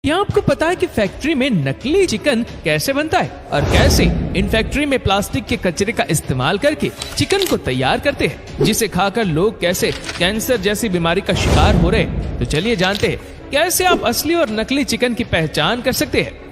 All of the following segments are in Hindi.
क्या आपको पता है कि फैक्ट्री में नकली चिकन कैसे बनता है और कैसे इन फैक्ट्री में प्लास्टिक के कचरे का इस्तेमाल करके चिकन को तैयार करते हैं, जिसे खाकर लोग कैसे कैंसर जैसी बीमारी का शिकार हो रहे हैं। तो चलिए जानते हैं कैसे आप असली और नकली चिकन की पहचान कर सकते हैं।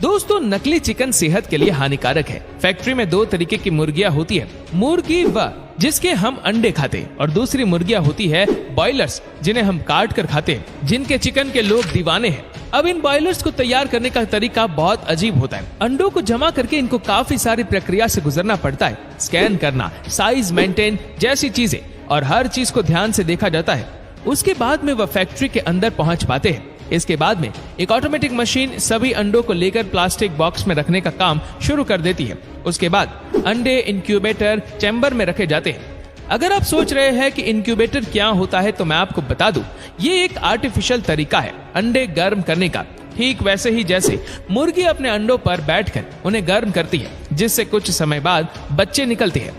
दोस्तों, नकली चिकन सेहत के लिए हानिकारक है। फैक्ट्री में दो तरीके की मुर्गियां होती है, मुर्गी व जिसके हम अंडे खाते हैं, और दूसरी मुर्गियां होती है बॉयलर्स, जिन्हें हम काट कर खाते हैं, जिनके चिकन के लोग दीवाने हैं। अब इन बॉयलर्स को तैयार करने का तरीका बहुत अजीब होता है। अंडों को जमा करके इनको काफी सारी प्रक्रिया से गुजरना पड़ता है, स्कैन करना, साइज मेंटेन जैसी चीजें, और हर चीज को ध्यान से देखा जाता है। उसके बाद में वह फैक्ट्री के अंदर पहुंच पाते हैं। इसके बाद में एक ऑटोमेटिक मशीन सभी अंडों को लेकर प्लास्टिक बॉक्स में रखने का काम शुरू कर देती है। उसके बाद अंडे इंक्यूबेटर चैम्बर में रखे जाते हैं। अगर आप सोच रहे हैं कि इंक्यूबेटर क्या होता है, तो मैं आपको बता दूं, ये एक आर्टिफिशियल तरीका है अंडे गर्म करने का। ठीक वैसे ही जैसे मुर्गी अपने अंडों पर बैठकर उन्हें गर्म करती है, जिससे कुछ समय बाद बच्चे निकलते हैं।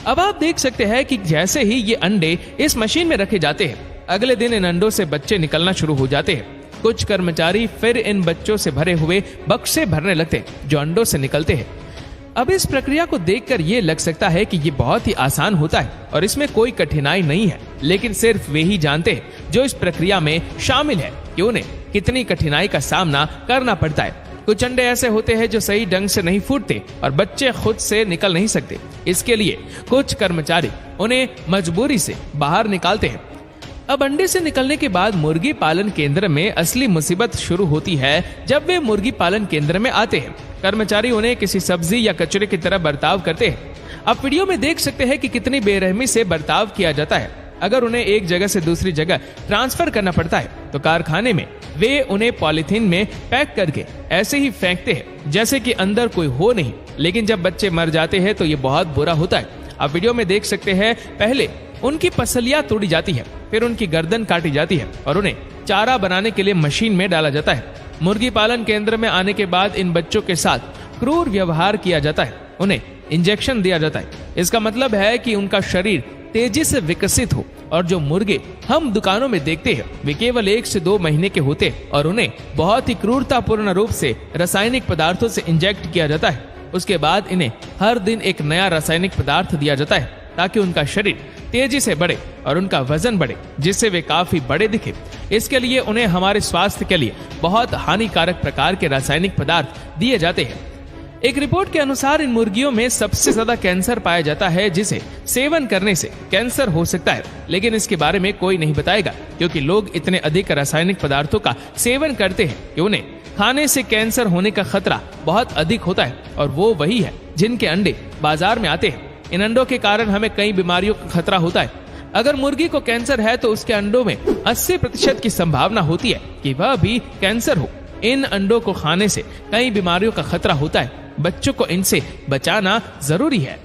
अब आप देख सकते हैं कि जैसे ही ये अंडे इस मशीन में रखे जाते हैं, अगले दिन इन अंडों से बच्चे निकलना शुरू हो जाते हैं। कुछ कर्मचारी फिर इन बच्चों से भरे हुए बक्से भरने लगते हैं जो अंडों से निकलते हैं। अब इस प्रक्रिया को देखकर ये लग सकता है कि ये बहुत ही आसान होता है और इसमें कोई कठिनाई नहीं है, लेकिन सिर्फ वे ही जानते हैं जो इस प्रक्रिया में शामिल है कि उन्हें कितनी कठिनाई का सामना करना पड़ता है। कुछ अंडे ऐसे होते हैं जो सही ढंग से नहीं फूटते और बच्चे खुद से निकल नहीं सकते। इसके लिए कुछ कर्मचारी उन्हें मजबूरी से बाहर निकालते हैं। अब अंडे से निकलने के बाद मुर्गी पालन केंद्र में असली मुसीबत शुरू होती है जब वे मुर्गी पालन केंद्र में आते हैं। कर्मचारी उन्हें किसी सब्जी या कचरे की तरह बर्ताव करते हैं। आप वीडियो में देख सकते हैं कि कितनी बेरहमी से बर्ताव किया जाता है। अगर उन्हें एक जगह से दूसरी जगह ट्रांसफर करना पड़ता है तो कारखाने में वे उन्हें पॉलिथीन में पैक करके ऐसे ही फेंकते हैं जैसे कि अंदर कोई हो नहीं। लेकिन जब बच्चे मर जाते हैं तो ये बहुत बुरा होता है। आप वीडियो में देख सकते हैं, पहले उनकी पसलियां तोड़ी जाती है, फिर उनकी गर्दन काटी जाती है और उन्हें चारा बनाने के लिए मशीन में डाला जाता है। मुर्गी पालन केंद्र में आने के बाद इन बच्चों के साथ क्रूर व्यवहार किया जाता है। उन्हें इंजेक्शन दिया जाता है। इसका मतलब है कि उनका शरीर तेजी से विकसित हो, और जो मुर्गे हम दुकानों में देखते हैं वे केवल 1 से 2 महीने के होते हैं और उन्हें बहुत ही क्रूरतापूर्ण रूप से रासायनिक पदार्थों से इंजेक्ट किया जाता है। उसके बाद इन्हें हर दिन एक नया रासायनिक पदार्थ दिया जाता है ताकि उनका शरीर तेजी से बढ़े और उनका वजन बढ़े, जिससे वे काफी बड़े दिखे। इसके लिए उन्हें हमारे स्वास्थ्य के लिए बहुत हानिकारक प्रकार के रासायनिक पदार्थ दिए जाते हैं। एक रिपोर्ट के अनुसार इन मुर्गियों में सबसे ज्यादा कैंसर पाया जाता है, जिसे सेवन करने से कैंसर हो सकता है। लेकिन इसके बारे में कोई नहीं बताएगा, क्योंकि लोग इतने अधिक रासायनिक पदार्थों का सेवन करते हैं कि उन्हें खाने से कैंसर होने का खतरा बहुत अधिक होता है। और वो वही है जिनके अंडे बाजार में आते हैं। इन अंडों के कारण हमें कई बीमारियों का खतरा होता है। अगर मुर्गी को कैंसर है तो उसके अंडों में 80% की संभावना होती है कि वह भी कैंसर हो। इन अंडों को खाने से कई बीमारियों का खतरा होता है। बच्चों को इनसे बचाना जरूरी है।